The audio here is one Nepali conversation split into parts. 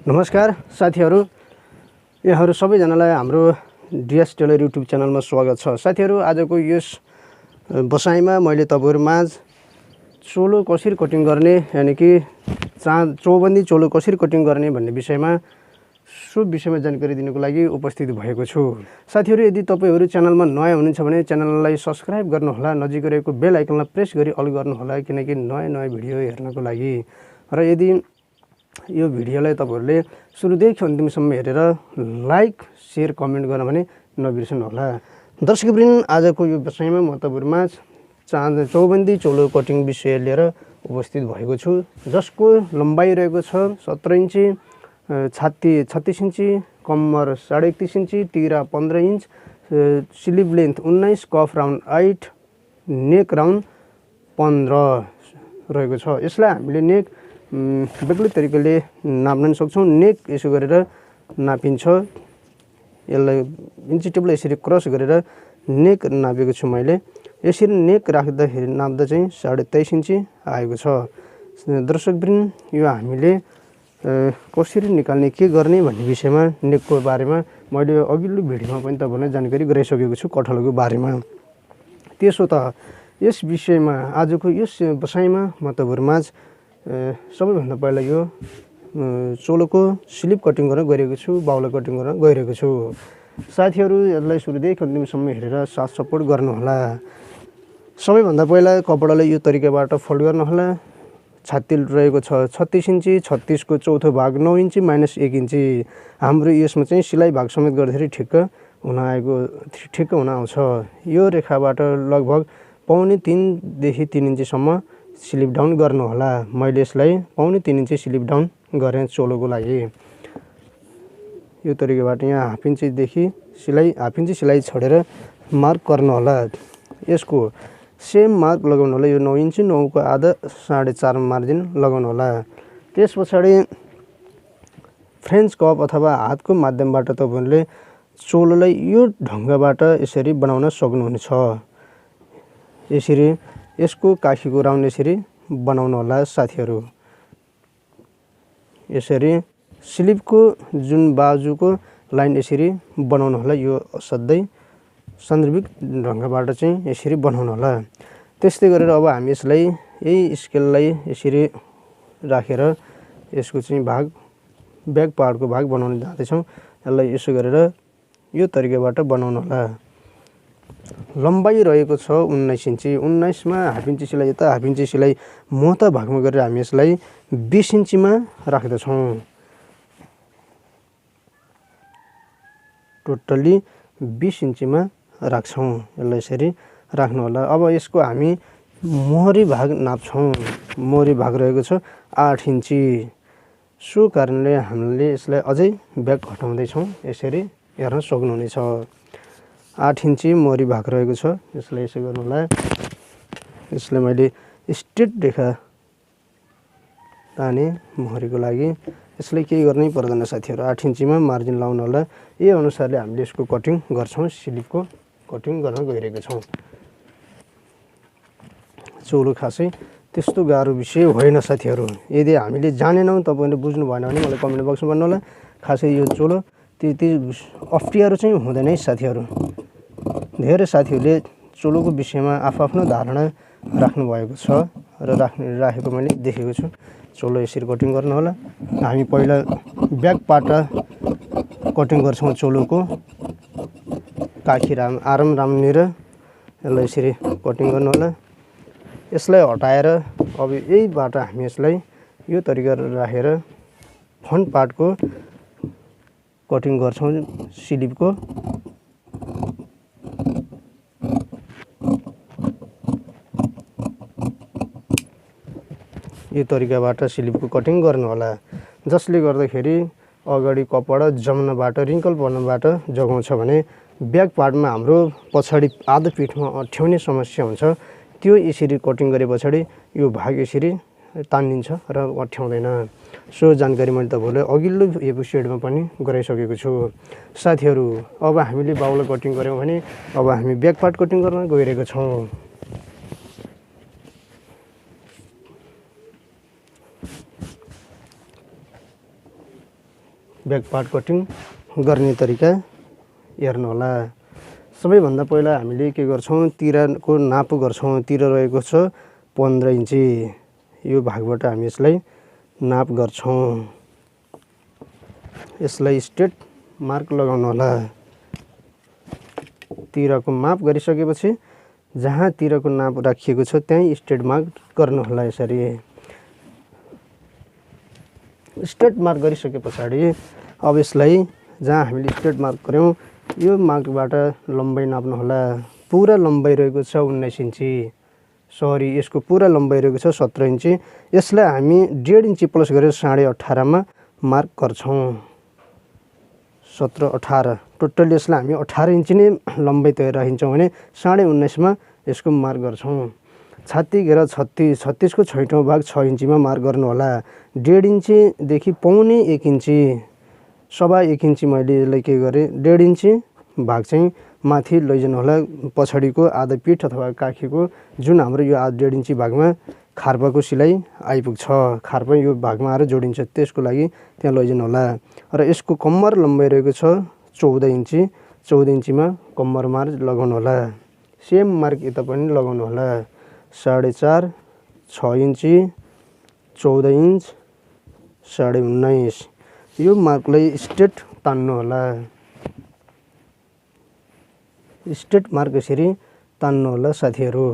नमस्कार साथीहरु, यहाँहरु सबैजनालाई हाम्रो डिएस टेलर युट्युब च्यानलमा स्वागत छ। साथीहरु, आजको यस बसाइमा मैले तपाईहरुमाझ चोलो कसरी कटिङ गर्ने यानी कि चौबन्दी चोलो कसरी कटिङ गर्ने भन्ने विषयमा जानकारी दिनको लागि उपस्थित भएको छु। साथीहरु, यदि तपाईहरु च्यानलमा नयाँ हुनुहुन्छ भने च्यानललाई सब्स्क्राइब गर्नुहोला, नजिकै रहेको बेल आइकनलाई प्रेस गरी अल गर्नुहोला किनकि नयाँ भिडियो हेर्नको लागि। र यदि यो भिडियोलाई तपाईहरुले सुरुदेखि अन्तिमसम्म हेरेर लाइक, शेयर, कमेन्ट गर्न भने नबिर्सनु होला। दर्शकवृन्द, आजको यो विषयमा म तपाईहरुमाझ चौबन्दी चोलो कटिङ विषय लिएर उपस्थित भएको छु, जसको लम्बाइ रहेको छ 17 इन्ची, छाती 36 इन्ची, कम्मर 31.5 इन्ची, तिरा 15 इन्च, स्लिभ लेन्थ 19, कफ राउन्ड 8, नेक राउन्ड 15 रहेको छ। यसलाई हामीले नेक बेग्लै तरिकाले नाप्न सक्छौं। नेक यसो गरेर नापिन्छ, यसलाई इन्ची टेपले यसरी क्रस गरेर नेक नापेको छु मैले। यसरी नेक राख्दाखेरि नाप्दा चाहिँ 23.5 इन्ची आएको छ। दर्शकवृन्द, यो हामीले कसरी निकाल्ने, के गर्ने भन्ने विषयमा नेकको बारेमा मैले अघिल्लो भिडियोमा पनि तपाईहरुलाई जानकारी गराइसकेको छु कठहलको बारेमा। त्यसो त यस विषयमा आजको यस बसाइमा म तपाईहरुमाझ सबैभन्दा पहिला यो चोलोको स्लिभ कटिङ गर्न गइरहेको छु, बाउला कटिङ गर्न गइरहेको छु। साथीहरु, यसलाई सुरुदेखि अन्तिमसम्म हेरेर साथ सपोर्ट गर्नुहोला। सबैभन्दा पहिला कपडालाई यो तरिकाबाट फोल्ड गर्नुहोला। छाती रहेको छ 36 इन्ची, 36 को चौथो भाग 9 इन्ची माइनस 1 इन्ची। हाम्रो यसमा चाहिँ सिलाइ भाग समेत गर्दाखेरि ठिक्क हुन आउँछ। यो रेखाबाट लगभग 2.5 देखि 3 इन्चीसम्म स्लिभ डाउन गर्नुहोला। मैले यसलाई 2.5 इन्ची स्लिभ डाउन गरेँ चोलोको लागि। यो तरिकाबाट यहाँ हाफ इन्चीदेखि हाफ इन्ची सिलाइ छोडेर मार्क गर्नुहोला। यसको सेम मार्क लगाउनु होला। यो 9 इन्ची, 9 को आधा 4.5 मार्जिन लगाउनु होला। त्यस पछाडि फ्रेन्च कप अथवा हातको माध्यमबाट तपाईहरुले चोलोलाई यो ढंगबाट यसरी बनाउन सक्नुहुनेछ। यसरी यसको काखीको राउन्ड यसरी बनाउनु होला साथीहरु। यसरी स्लिभको जुन बाजुको लाइन यसरी बनाउनु होला। यो असाध्यै सान्दर्भिक ढंगबाट चाहिँ यसरी बनाउनु होला। त्यस्तै गरेर अब हामी यसलाई यही स्केललाई यसरी राखेर यसको चाहिँ भाग ब्याक पार्टको भाग बनाउन जाँदै छौं। यसलाई यसो गरेर यो तरिकाबाट बनाउनु होला। लम्बाइ रहेको छ 19 इन्ची। 19 मा हाफ इन्ची सिलाइ यता, हाफ इन्ची सिलाइ मोटा भागमा गरेर हामी यसलाई 20 इन्चीमा राख्दछौं। टोटली 20 इन्चीमा राख्छौं। यसलाई यसरी राख्नु होला। अब यसको हामी मोहरी भाग नाप्छौं। मोहरी भाग रहेको छ 8 इन्ची। सो कारणले हामीले यसलाई अझै ब्याक घटाउँदै छौं। यसरी हेर्न सक्नुहुनेछ। 8 इन्ची मोहरी भाग रहेको छ। यसलाई यसो गर्नु होला। यसलाई मैले स्ट्रेट रेखा ताने मोहरीको लागि। यसलाई केही गर्नै पर्दैन साथीहरु। 8 इन्चीमा मार्जिन लाउनु होला। यही अनुसारले हामीले यसको कटिङ गर्छौं। स्लिभको कटिङ गर्न गइरहेको छौं। चोलो खासै त्यस्तो गाह्रो विषय होइन साथीहरु। यदि हामीले जानेनौं, तपाईहरुले बुझ्नु भएन भने मलाई कमेन्ट बक्समा भन्नु होला। खासै यो चोलो त्यति अप्ठ्यारो चाहिँ हुँदैन है साथीहरु। धेरै साथीहरुले चोलोको विषयमा आफ्नो धारणा राख्नु भएको छ र राखेको मैले देखेको छु। चोलो यसरी कटिङ गर्नु होला। हामी पहिला ब्याक पार्ट कटिङ गर्छौं चोलोको। काखी आराम रामनेर यसलाई यसरी कटिङ गर्नु होला। यसलाई हटाएर अब यहीबाट हामी यसलाई यो तरिका राखेर फ्रन्ट पार्टको कटिङ गर्छौं स्लिभको। यो तरिकाबाट स्लिभको कटिङ गर्नु होला, जसले गर्दाखेरि अगाडि कपडा जम्नबाट, रिङ्कल पर्नबाट जोगाउँछ भने ब्याक पार्टमा हाम्रो पछाडि आधा पिठमा अठ्याउने समस्या हुन्छ। त्यो यसरी कटिङ गरे पछाडि यो भाग यसरी तानिन्छ र अठ्याउँदैन। सो जानकारी मैले तपाईहरुलाई अघिल्लो एपिसोडमा पनि गराइसकेको छु। साथीहरु, अब हामीले बाउला कटिङ गर्यौं भने अब हामी ब्याक पार्ट कटिङ गर्न गइरहेको छौं। ब्याक पार्ट कटिङ गर्ने तरिका हेर्नु होला। सबैभन्दा पहिला हामीले के गर्छौँ, तिरको नाप गर्छौँ। तिर रहेको छ 15 इन्ची, यो भागबाट हामी यसलाई नाप गर्छौँ। यसलाई स्ट्रेट मार्क लगाउनु होला। तिरको माप गरिसकेपछि जहाँ तिरको नाप राखिएको छ त्यहीँ स्ट्रेट मार्क गर्नु होला। यसरी स्ट्रेट मार्क गरिसके पछाडि अब यसलाई जहाँ हामीले स्ट्रेट मार्क गर्यौँ यो मार्कबाट लम्बाइ नाप्नु होला। पुरा लम्बाइ रहेको छ 19 इन्ची, सरी यसको पुरा लम्बाइ रहेको छ 17 इन्ची। यसलाई हामी 1.5 इन्ची प्लस गरेर 18.5 मा मार्क गर्छौँ। 17, 18 टोटल यसलाई हामी 18 इन्ची नै लम्बाइ तय राखिन्छौँ भने 19.5 मा यसको मार्क गर्छौँ। छाती घेरा 36 को छैटौँ भाग 6 इन्चीमा मार्क गर्नु होला। 1.5 इन्चीदेखि पौने 1 इन्ची, सवा 1 इन्ची मैले यसलाई के गरेँ 1.5 इन्ची भाग चाहिँ माथि लैजानु होला। पछाडिको आधा पिठ अथवा काखीको जुन हाम्रो यो 1.5 इन्ची भागमा खार्पाको सिलाइ आइपुग्छ, खार्पा यो भागमा आएर जोडिन्छ, त्यसको लागि त्यहाँ लैजानु होला। र यसको कम्मर लम्बाइ रहेको छ 14 इन्ची, 14 इन्चीमा कम्मर मार्क लगाउनु होला। सेम मार्क यता पनि लगाउनु होला। 4.5, 6 इन्ची, 14 इन्च, 19.5 यो मार्कलाई स्ट्रेट तान्नु होला। स्ट्रेट मार्क यसरी तान्नु होला साथीहरू।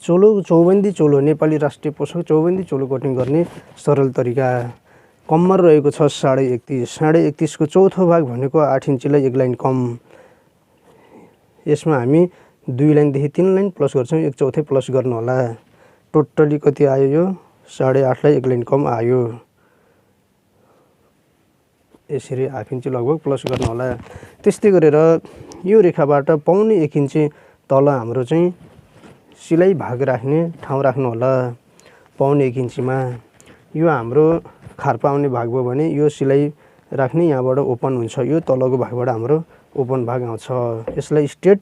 चोलो, चौबन्दी चोलो, नेपाली राष्ट्रिय पोसाक चौबन्दी चोलो कटिङ गर्ने सरल तरिका। कम्मर रहेको छ 31.5, 31.5 को चौथो भाग भनेको 8 इन्चीलाई 1 लाइन कम। यसमा हामी 2 लाइनदेखि 3 लाइन प्लस गर्छौँ, 1/4 प्लस गर्नु होला। टोटली कति आयो यो 8.5 लाई 1 लाइन कम आयो। यसरी हाफ इन्ची लगभग प्लस गर्नु होला। त्यस्तै गरेर यो रेखाबाट पौने 1 इन्ची तल हाम्रो चाहिँ सिलाइ भाग राख्ने ठाउँ राख्नु होला। पौने 1 इन्चीमा यो हाम्रो खार्पा आउने भाग भयो भने यो सिलाइ राख्ने यहाँबाट ओपन हुन्छ, यो तलको भागबाट हाम्रो ओपन भाग आउँछ। यसलाई स्ट्रेट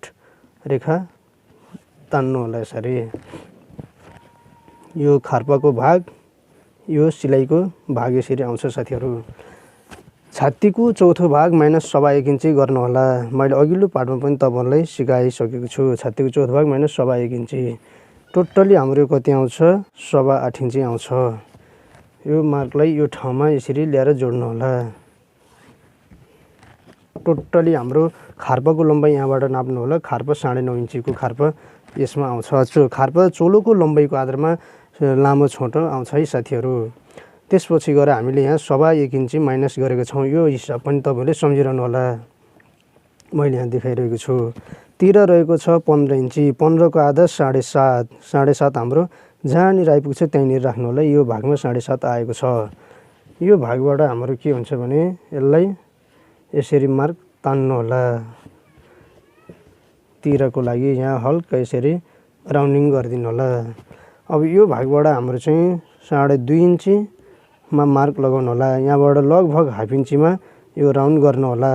रेखा तान्नु होला। यसरी यो खार्पाको भाग, यो सिलाइको भाग यसरी आउँछ साथीहरू। छातीको चौथो भाग माइनस सवा 1 इन्ची गर्नु होला। मैले अघिल्लो पार्टमा पनि तपाईँहरूलाई सिकाइसकेको छु। छातीको चौथो भाग माइनस सवा 1 इन्ची। टोटली हाम्रो कति आउँछ, सवा 8 इन्ची आउँछ। यो मार्कलाई यो ठाउँमा यसरी ल्याएर जोड्नु होला। टोटली हाम्रो खार्पाको लम्बाइ यहाँबाट नाप्नु होला। खार्पा 9.5 इन्चीको खार्पा यसमा आउँछ। खार्पा चोलोको लम्बाइको आधारमा लामो छोटो आउँछ है साथीहरू। त्यसपछि गएर हामीले यहाँ सवा 1 इन्ची माइनस गरेको छौँ। यो हिसाब पनि तपाईँले सम्झिरहनु होला, मैले यहाँ देखाइरहेको छु। तिर रहेको छ 15 इन्ची, 15 को आधा 7.5, 7.5 हाम्रो जहाँनिर आइपुग्छ त्यहीँनिर राख्नु होला। यो भागमा 7.5 आएको छ। यो भागबाट हाम्रो के हुन्छ भने यसलाई यसरी मार्क तान्नु होला। तिरको लागि यहाँ हल्का यसरी राउन्डिङ गरिदिनु होला। अब यो भागबाट हाम्रो चाहिँ 2.5 इन्चीमा मार्क लगाउनु होला। यहाँबाट लगभग हाफ इन्चीमा यो राउन्ड गर्नु होला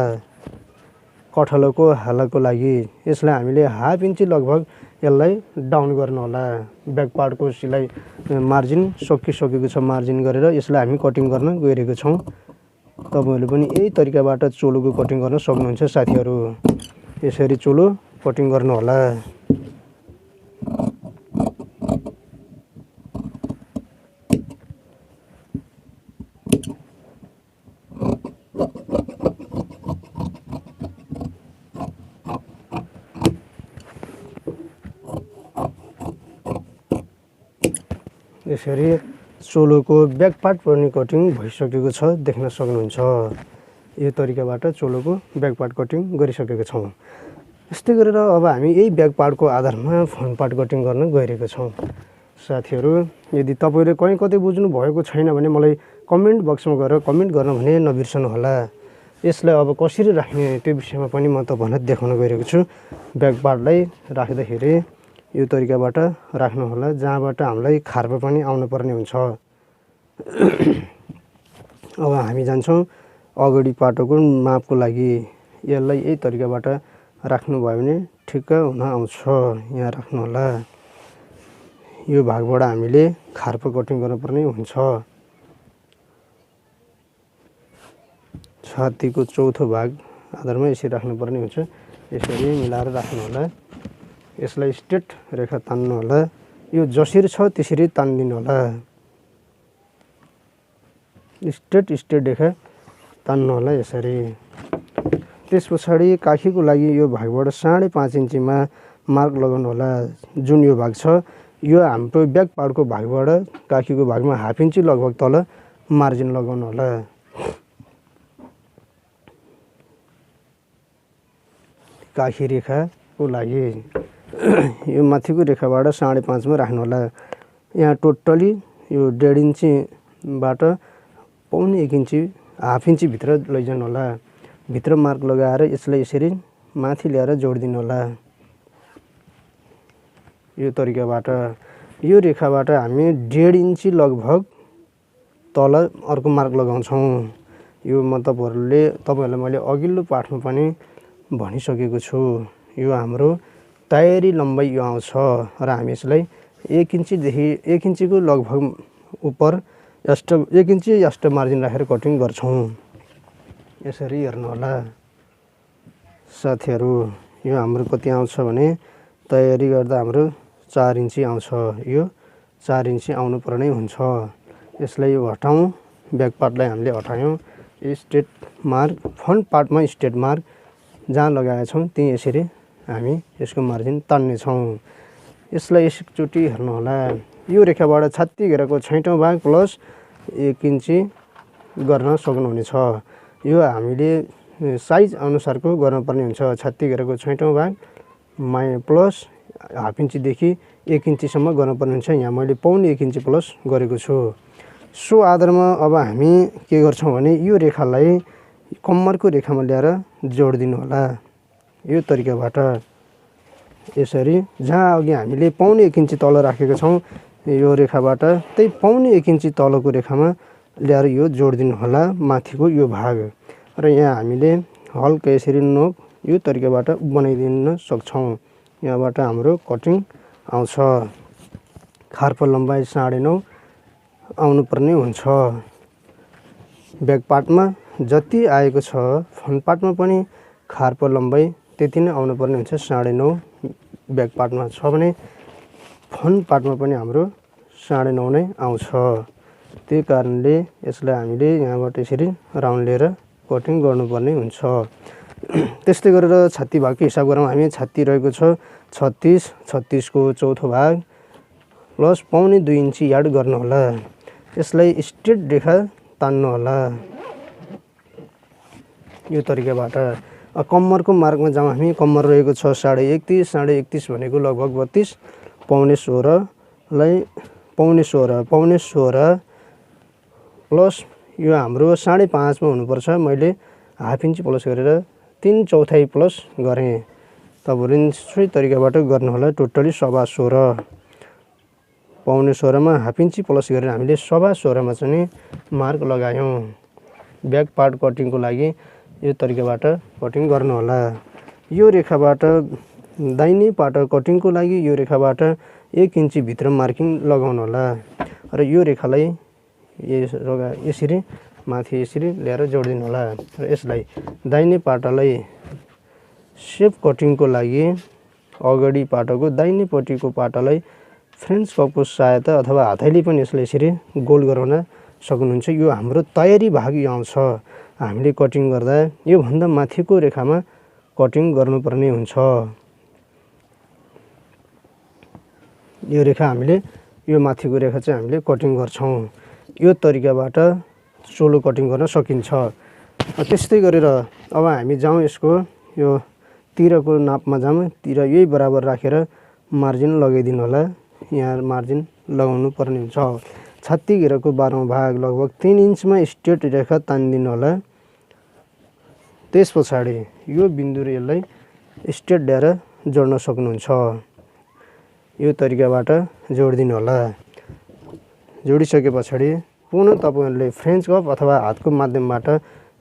कठलोको हालको लागि। यसलाई हामीले हाफ इन्ची लगभग यसलाई डाउन गर्नु होला। ब्याक पार्टको सिलाइ मार्जिन सकिसकेको छ, मार्जिन गरेर यसलाई हामी कटिङ गर्न गइरहेको छौँ। तपाईँहरूले पनि यही तरिकाबाट चोलोको कटिङ गर्न सक्नुहुन्छ साथीहरू। यसरी चोलो कटिङ गर्नु होला। यसरी चोलोको ब्याक पार्ट पनि कटिङ भइसकेको छ, देख्न सक्नुहुन्छ। यो तरिकाबाट चोलोको ब्याक पार्ट कटिङ गरिसकेको छौँ। यस्तै गरेर अब हामी यही ब्याक पार्टको आधारमा फ्रन्ट पार्ट कटिङ गर्न गइरहेको छौँ साथीहरू। यदि तपाईँले कहीँ कतै बुझ्नु भएको छैन भने मलाई कमेन्ट बक्समा गएर कमेन्ट गर्न भने नबिर्सनु होला। यसलाई अब कसरी राख्ने त्यो विषयमा पनि म तपाईँहरूलाई देखाउन गइरहेको छु। ब्याक पार्टलाई राख्दाखेरि यो तरिकाबाट राख्नु होला, जहाँबाट हामीलाई खार्पा पनि आउनुपर्ने हुन्छ। अब हामी जान्छौँ अगाडि पाटोको मापको लागि। यसलाई यही तरिकाबाट राख्नुभयो भने ठिक्क हुन आउँछ। यहाँ राख्नु होला। यो भागबाट हामीले खार्पो कटिङ गर्नुपर्ने हुन्छ। छातीको चौथो भाग आधारमा यसरी राख्नुपर्ने हुन्छ। यसरी मिलाएर राख्नु होला। यसलाई स्ट्रेट रेखा तान्नु होला। यो जसरी छ त्यसरी तान्दिनु होला। स्ट्रेट रेखा तान्नु होला यसरी। त्यस पछाडि काखीको लागि यो भागबाट 5.5 इन्चीमा मार्क लगाउनु होला। जुन यो भाग छ यो हाम्रो ब्याक पार्टको भागबाट काखीको भागमा 1/2 इन्ची लगभग तल मार्जिन लगाउनु होला। काखी रेखाको लागि यो माथिको रेखाबाट 5.5 मा राख्नु होला। यहाँ टोटली यो 1.5 इन्चीबाट 1.25 इन्ची 1/2 इन्ची भित्र लैजानु होला। भित्र मार्क लगाएर यसलाई यसरी माथि ल्याएर जोडिदिनु होला। यो तरिकाबाट यो रेखाबाट हामी 1.5 इन्ची लगभग तल अर्को मार्क लगाउँछौँ। यो म तपाईहरुलाई मैले अघिल्लो पाठमा पनि भनिसकेको छु। यो हाम्रो तयारी लम्बाइ यो आउँछ र हामी यसलाई 1 इन्चीदेखि 1 इन्चीको लगभग उपर 1 इन्ची एक्स्ट्रा मार्जिन राखेर कटिङ गर्छौँ। यसरी हेर्नु होला साथीहरु। यो हाम्रो कति आउँछ भने तयारी गर्दा हाम्रो 4 इन्ची आउँछ। यो 4 इन्ची आउनु पर्ने हुन्छ। यसलाई हटाउँ। ब्याक पार्टलाई हामीले हटायौँ। स्ट्रेट मार्क फ्रन्ट पार्टमा स्ट्रेट मार्क जहाँ लगाएछौँ त्यही यसरी हामी यसको मार्जिन तान्ने छौँ। यसलाई एकचोटि हेर्नु होला। यो रेखाबाट छाती घेराको 6औं भाग प्लस 1 इन्ची गर्न सक्नुहुनेछ। यो हामीले साइज अनुसारको गर्नुपर्ने हुन्छ। छाती घेराको 6औं भाग प्लस 1/2 इन्चीदेखि 1 इन्चीसम्म गर्नुपर्ने हुन्छ। यहाँ मैले 1.25 इन्ची प्लस गरेको छु। सो आधारमा अब हामी के गर्छौँ भने यो रेखालाई कम्मरको रेखामा ल्याएर जोडिदिनु होला। यो तरिकाबाट यसरी जहाँ अघि हामीले 1.25 इन्ची तल राखेका छौँ यो रेखाबाट त्यही 1.25 इन्ची तलको रेखामा ल्याएर यो जोडिदिनु होला माथिको यो भाग। र यहाँ हामीले हल्का यसरी नोक यो तरिकाबाट बनाइदिन सक्छौँ। यहाँबाट हाम्रो कटिङ आउँछ। खार्पो लम्बाइ 9.5 आउनुपर्ने हुन्छ। ब्याक पार्टमा जति आएको छ फ्रन्ट पार्टमा पनि खार्पो लम्बाइ त्यति नै आउनुपर्ने हुन्छ। 9.5 ब्याक पार्टमा छ भने फ्रन्ट पार्टमा पनि हाम्रो 9.5 नै आउँछ। त्यही कारणले यसलाई हामीले यहाँबाट यसरी राउन्ड लिएर कटिङ गर्नुपर्ने हुन्छ। त्यस्तै गरेर छाती भागको हिसाब गरौँ। हामी छाती रहेको छ 36 को चौथो भाग प्लस 1.25 इन्ची याड गर्नु होला। यसलाई स्ट्रेट रेखा तान्नु होला। यो तरिकाबाट कम्मरको मार्कमा जाउँ। हामी कम्मर रहेको छ 31.5 भनेको लगभग 32 .16 लाई 16.5 प्लस यो हाम्रो 5.5 मा हुनुपर्छ। मैले 1/2 इन्ची प्लस गरेर 3/4 प्लस गरेँ। तपाईहरु सोही तरिकाबाट गर्नु होला। टोटली 16.25 .16 मा 1/2 इन्ची प्लस गरेर हामीले 16.25 मा चाहिँ मार्क लगायौँ। ब्याक पार्ट कटिङको लागि यो तरिकाबाट कटिङ गर्नु होला। यो रेखाबाट दाहिने पार्ट कटिङको लागि यो रेखाबाट 1 इन्ची भित्र मार्किङ लगाउनु होला। र यो रेखालाई यसरी माथि यसरी ल्याएर जोडिदिनु होला। र यसलाई दाहिने पार्टलाई सेप कटिङको लागि अगाडि पाटको दाहिने पट्टिको पाटलाई फ्रेन्च कपको सहायता अथवा हातैले पनि यसलाई यसरी गोल गराउन सक्नुहुन्छ। यो हाम्रो तयारी भाग यो आउँछ। हामीले कटिङ गर्दा यो भन्दा माथिको रेखामा कटिङ गर्नुपर्ने हुन्छ। यो रेखा हामीले यो माथिको रेखा चाहिँ हामीले कटिङ गर्छौँ। यो तरिकाबाट चोलो कटिङ गर्न सकिन्छ। त्यस्तै गरेर अब हामी जाउँ यसको यो तिरको नापमा जाउँ। तिर यही बराबर राखेर मार्जिन लगाइदिनु होला। यहाँ मार्जिन लगाउनु पर्ने हुन्छ। छाती घेराको 12औं भाग लगभग 3 इन्चमा स्ट्रेट रेखा तान्दिनु होला। त्यस पछाडि यो बिन्दु र यसलाई स्ट्रेट ल्याएर जोड्न सक्नुहुन्छ। यो तरिकाबाट जोडिदिनु होला। जोडिसके पछाडि पुनः तपाईहरुले फ्रेन्च कप अथवा हातको माध्यमबाट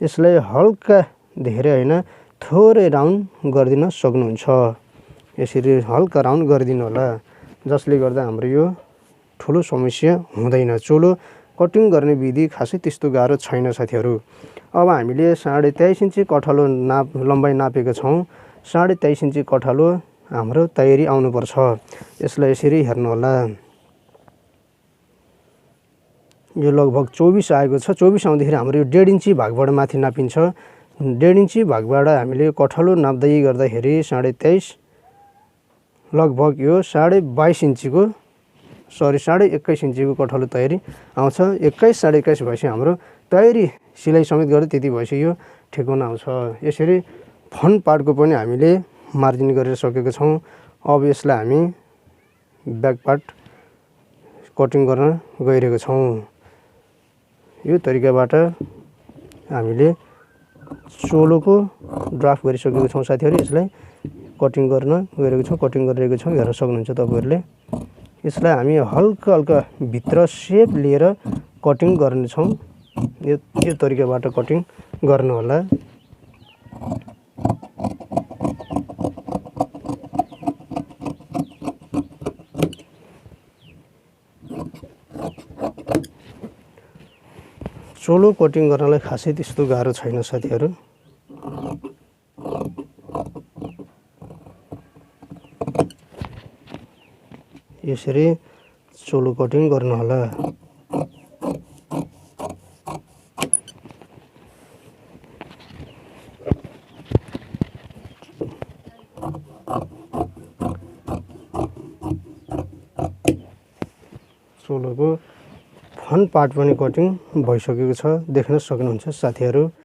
यसलाई हल्का धेरै हैन थोरै राउन्ड गरिदिन सक्नुहुन्छ। यसरी हल्का राउन्ड गरिदिनु होला। जसले गर्दा हाम्रो यो ठुलो समस्या हुँदैन। चोलो कटिङ गर्ने विधि खासै त्यस्तो गाह्रो छैन साथीहरू। अब हामीले 23.5 इन्ची कठलो लम्बाइ नापेको छौँ। 23.5 इन्ची कठलो हाम्रो तयारी आउनुपर्छ। यसलाई यसरी हेर्नु होला। यो लगभग 24 आएको छ। 24 आउँदाखेरि हाम्रो यो 1.5 इन्ची भागबाट माथि नापिन्छ। 1.5 इन्ची भागबाट हामीले कठलो नाप्दै गर्दाखेरि 23.5 लगभग यो 22.5 इन्चीको 21.5 इन्चीको कठलो तयारी आउँछ। 21 21.5 भएपछि हाम्रो तयारी सिलाइ समेत गर्दा त्यति भएपछि यो ठेगाउन आउँछ। यसरी फ्रन्ट पार्टको पनि हामीले मार्जिन गरेर सकेको छौँ। अब यसलाई हामी ब्याक पार्ट कटिङ गर्न गइरहेको छौँ। यो तरिकाबाट हामीले चोलोको ड्राफ्ट गरिसकेको छौँ साथीहरू। यसलाई कटिङ गर्न गइरहेको छौँ, कटिङ गरिरहेको छौँ। हेर्न सक्नुहुन्छ तपाईँहरूले। यसलाई हामी हल्का हल्का भित्र सेप लिएर कटिङ गर्नेछौँ। यो तरिकाबाट कटिङ गर्नु होला। चोलो कटिङ गर्नलाई खासै त्यस्तो गाह्रो छैन साथीहरू। यसरी चोलो कटिङ गर्नु होला। चोलोको फ्रन्ट पार्ट पनि कटिङ भइसकेको छ, देख्न सक्नुहुन्छ साथीहरू।